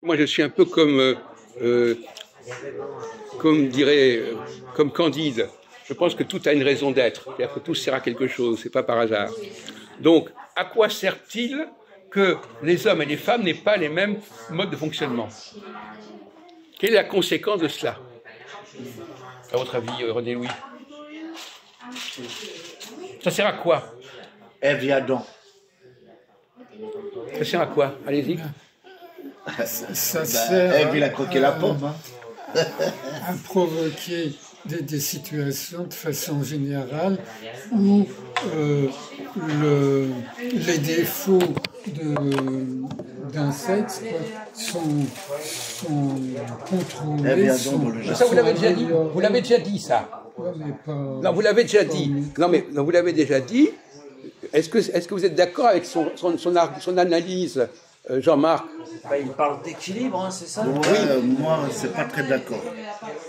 Moi, je suis un peu comme Candide. Je pense que tout a une raison d'être, c'est-à-dire que tout sert à quelque chose, c'est pas par hasard. Donc, à quoi sert-il que les hommes et les femmes n'aient pas les mêmes modes de fonctionnement? Quelle est la conséquence de cela, à votre avis, René Louis? Ça sert à quoi? Ève et Adam. Ça sert à quoi? Allez-y. Ça sert Ève, il a croqué la pomme. Hein. à provoquer des situations de façon générale où les défauts d'un sexe sont contrôlés. Ça, vous l'avez déjà dit. Vous l'avez déjà dit, ça. Ouais, mais pas, Non, vous l'avez déjà dit. Non, mais non, vous l'avez déjà dit. Est-ce que vous êtes d'accord avec son analyse, Jean-Marc? Il parle d'équilibre, hein, c'est ça? Ouais, moi, c'est pas très d'accord.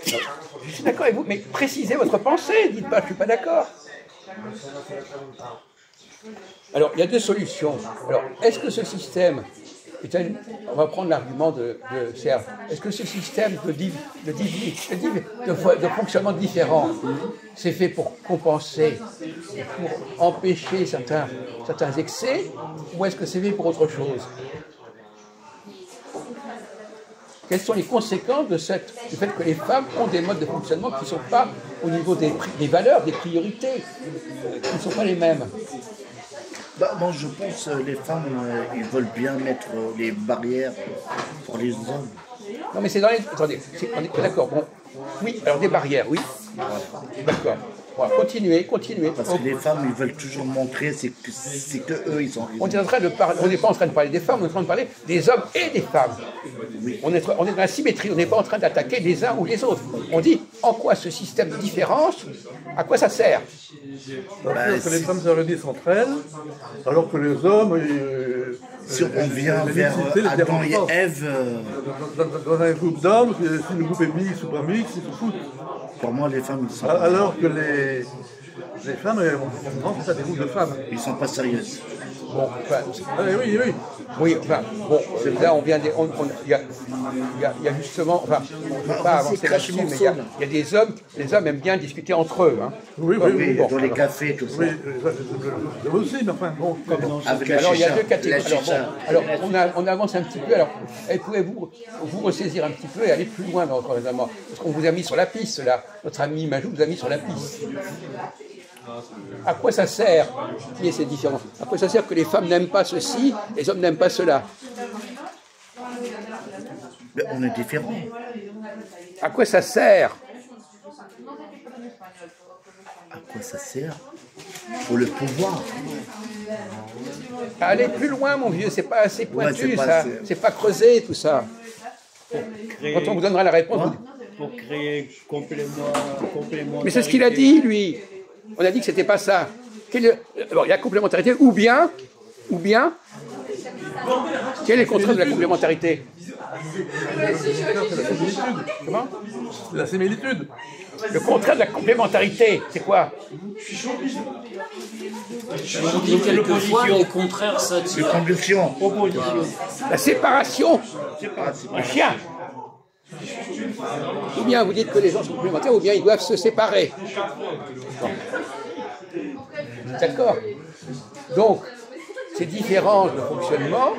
Je suis d'accord avec vous, mais précisez votre pensée. Dites pas, je suis pas d'accord. Alors, il y a deux solutions. Alors, est-ce que ce système, on va prendre l'argument de Serge, est-ce que ce système de fonctionnement différent, c'est fait pour compenser, pour empêcher certains excès, ou est-ce que c'est fait pour autre chose? Quelles sont les conséquences du fait que les femmes ont des modes de fonctionnement qui ne sont pas au niveau des valeurs, des priorités, qui ne sont pas les mêmes? Moi, je pense que les femmes, ils veulent bien mettre les barrières pour les hommes. Non, mais c'est dans les... Attendez, on est d'accord. Bon, oui, alors des barrières, oui. D'accord. Voilà, continuez. Parce que les femmes, ils veulent toujours montrer c'est que eux, ils sont... On est en train de parler, on n'est pas en train de parler des femmes, on est en train de parler des hommes et des femmes. Oui. On est dans la symétrie, on n'est pas en train d'attaquer les uns ou les autres. On dit en quoi ce système de différence, à quoi ça sert? Que les femmes se réunissent entre elles, alors que les hommes... si on vient vers Adam et Ève... Dans un groupe d'hommes, si le groupe est mixte ou pas mixte, ils s'en foutent. Pour moi, les femmes, ils sont... Alors que les femmes, c'est ça, des groupes de femmes. Ils sont pas sérieuses. Bon, enfin, Oui. oui, enfin, bon, là on vient il y a justement, enfin, on ne peut pas avancer là-dessus, mais il y a des hommes, les hommes aiment bien discuter entre eux. Hein. Oui, Bon, dans les alors, cafés, tout ça. Oui, je aussi, mais enfin, bon. Avec la alors il y a chicha. deux catégories. Alors on avance un petit peu. Alors, pouvez-vous ressaisir un petit peu et aller plus loin dans votre raisonnement? Parce qu'on vous a mis sur la piste, là. Notre ami Majou vous a mis sur la piste. À quoi ça sert qu'il y ait ces différences? À quoi ça sert que les femmes n'aiment pas ceci, les hommes n'aiment pas cela? Mais on est différents. À quoi ça sert? À quoi ça sert? Pour le pouvoir. Allez plus loin, mon vieux, c'est pas assez pointu, c'est pas ça. assez. C'est pas creusé, tout ça. Quand on vous donnera la réponse. Pour créer complément. Mais c'est ce qu'il a dit, lui. On a dit que c'était pas ça. Alors, il y a complémentarité, ou bien, quel est le contraire de la complémentarité? Comment? La similitude. Le contraire de la complémentarité, c'est quoi? On dit quelquefois les contraires s'attirent. Conduction. La séparation. Le chien. Ou bien vous dites que les gens sont complémentaires, ou bien ils doivent se séparer. Bon. D'accord. Donc, ces différences de fonctionnement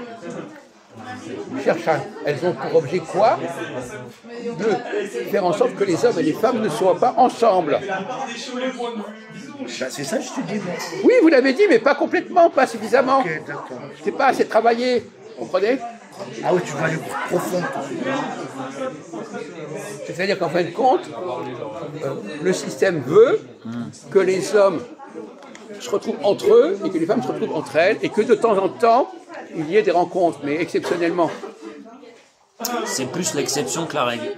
elles ont pour objet quoi? De faire en sorte que les hommes et les femmes ne soient pas ensemble. C'est ça que je te dis, moi. Oui, vous l'avez dit, mais pas complètement, pas suffisamment. Ok, d'accord. C'est pas assez travaillé, vous comprenez? Ah oui, tu vas aller profond. C'est-à-dire qu'en fin de compte, le système veut que les hommes se retrouvent entre eux et que les femmes se retrouvent entre elles et que de temps en temps, il y ait des rencontres, mais exceptionnellement. C'est plus l'exception que la règle.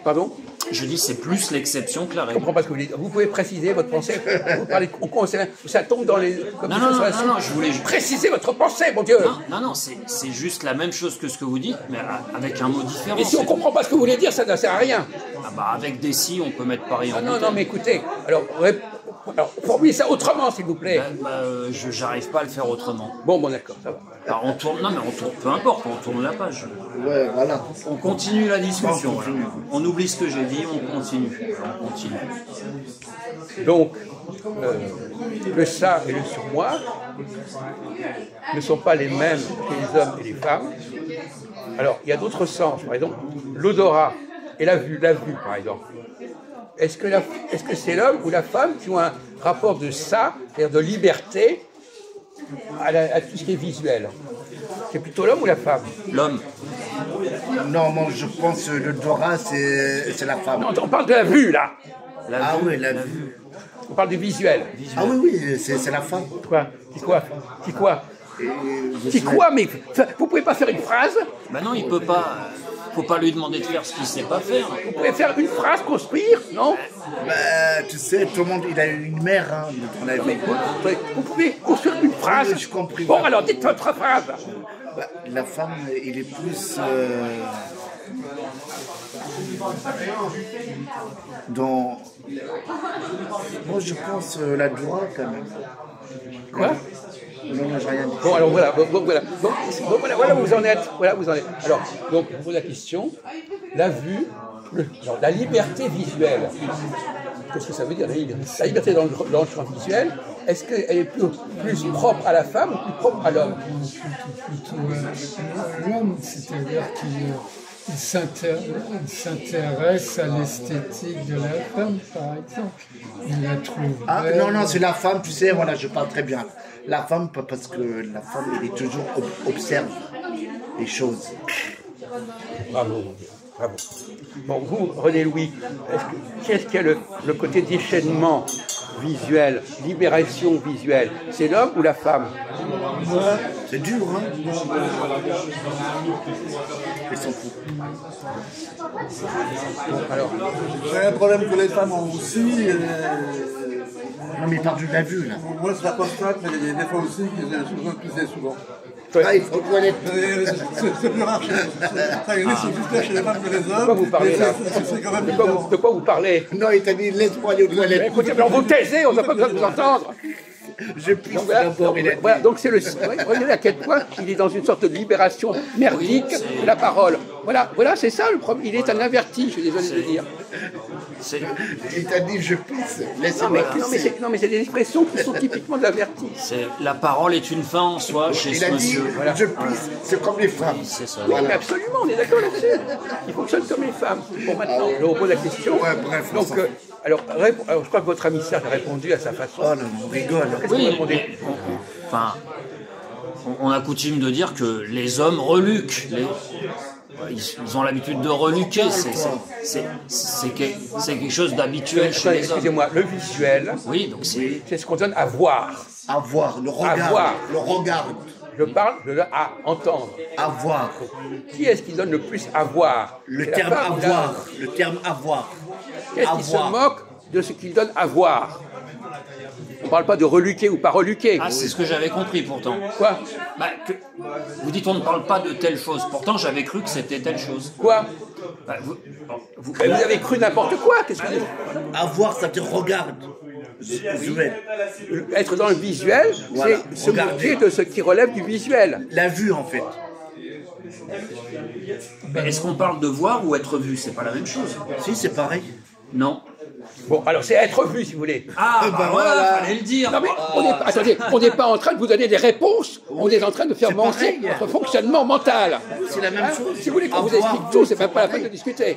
Pardon? Je dis c'est plus l'exception que la Je ne règle. comprends pas ce que vous dites. Vous pouvez préciser votre pensée? Vous parlez, ça tombe dans les... Comme Non, je voulais juste... Précisez votre pensée, mon Dieu! Non, c'est juste la même chose que ce que vous dites, mais avec un mot différent. Et si on ne comprend pas ce que vous voulez dire, ça ne sert à rien. Ah bah avec des si, on peut mettre pareil en Non, mais écoutez, alors formulez ça autrement, s'il vous plaît. J'arrive pas à le faire autrement. Bon, d'accord, ça va. Alors on tourne, peu importe, on tourne la page. Ouais, voilà. On continue la discussion. On continue. On oublie ce que j'ai dit, on continue. On continue. Donc, le ça et le surmoi ne sont pas les mêmes chez les hommes et les femmes. Alors, il y a d'autres sens. Par exemple, l'odorat et la vue, par exemple. Est-ce que c'est l'homme ou la femme qui ont un rapport de ça, c'est-à-dire de liberté, à tout ce qui est visuel? C'est plutôt l'homme ou la femme? L'homme. Non, moi je pense que le Dora, c'est la femme. Non, on parle de la vue, là. Ah oui, la vue. On parle du visuel. Ah oui, c'est la femme. Quoi? C'est quoi? Mais vous pouvez pas faire une phrase? Ben non, il peut pas. Faut pas lui demander de faire ce qu'il sait pas faire. Vous pouvez faire une phrase, construire, non? Bah, tu sais, tout le monde, il a une mère, hein, dans la vie. Vous pouvez construire une phrase. Oui, j'ai compris. Bon, alors dites votre phrase. Bah, la femme, il est plus dans... Moi, je pense la Dora, quand même. Quoi? Non, j'ai rien dit. Bon, alors voilà. Voilà où vous en êtes. Voilà où vous en êtes. Alors, donc, je pose la question. La vue, la liberté visuelle. Qu'est-ce que ça veut dire, la liberté? La liberté dans le champ visuel, est-ce qu'elle est plus propre à la femme ou plus propre à l'homme? Plutôt l'homme, c'est-à-dire qu'il s'intéresse à l'esthétique de la femme, par exemple. Il la trouve Ah, belle. non, c'est la femme, tu sais, voilà, je parle très bien. La femme, parce que la femme, elle est toujours observe les choses. Bravo. Bon, vous, René Louis, qu'est-ce qu'il y a le côté déchaînement visuel, libération visuelle? C'est l'homme ou la femme? C'est dur, hein? Ils sont fous. Alors, C'est un problème que les femmes ont aussi. Non, mais il parle de la vue, là. Moi, je la constate, mais il y a des fois aussi que j'ai besoin de pisser souvent. Ah, il faut aux toilettes. C'est plus rare. Ça existe plus chez les femmes que les hommes. de quoi vous parlez là? C'est quand même De quoi vous parlez? Non, il t'a dit, laisse-moi aller aux toilettes. Écoutez, mais on vous taisez, on n'a pas besoin de vous entendre. Je pisse Donc, voilà, d'abord, il a dit. voilà, donc c'est regardez à quel point il est dans une sorte de libération merdique de la parole. Voilà, c'est ça le problème. Il est un averti, je suis désolé de le dire. Il t'a dit, je pisse, laisse-moi pisser. Non, mais c'est des expressions qui sont typiquement d'avertis. La parole est une fin en soi chez Il ce a dit, monsieur. je pisse, c'est comme les femmes. C'est ça. Oui, mais absolument, on est d'accord là-dessus. Il fonctionne comme les femmes. Bon, maintenant, je vous pose la question. Ouais, bref, on Donc, s'en alors, je crois que votre ami Serge a répondu à sa façon. Oh là, on rigole. Qu'est-ce que vous Oui, répondez? enfin, on a coutume de dire que les hommes reluquent. Ils ont l'habitude de reluquer. C'est quelque chose d'habituel chez les hommes. Excusez-moi, le visuel, Oui, donc c'est c'est ce qu'on donne à voir. À voir, le regard. voir. Le regard. Je parle de à entendre. À voir. Qui est-ce qui donne le plus à voir? Le C'est la terme femme ou avoir. l'homme? Le terme avoir. Qu'est-ce qui se Avoir. moque de ce qu'il donne à voir? On ne parle pas de reluquer ou pas reluquer. Ah, c'est ce que j'avais compris pourtant. Quoi? Vous dites on ne parle pas de telle chose. Pourtant, j'avais cru que c'était telle chose. Quoi? Vous- Mais vous avez cru n'importe quoi. Qu'est-ce que Avoir, ça te regarde. Visuel. Être dans le visuel, Voilà. c'est se Regardez. moquer de ce qui relève du visuel. La vue, en fait. Mais est-ce qu'on parle de voir ou être vu? C'est pas la même chose. Si, c'est pareil. Non. Bon, alors c'est être vu, si vous voulez. Ah, bah voilà, voilà. fallait le dire. Non mais attendez, on n'est pas en train de vous donner des réponses, on est en train de faire C'est mentir pareil. votre fonctionnement mental. C'est la même chose. Si vous voulez qu'on vous Avoir. explique tout, c'est même pas la peine de discuter.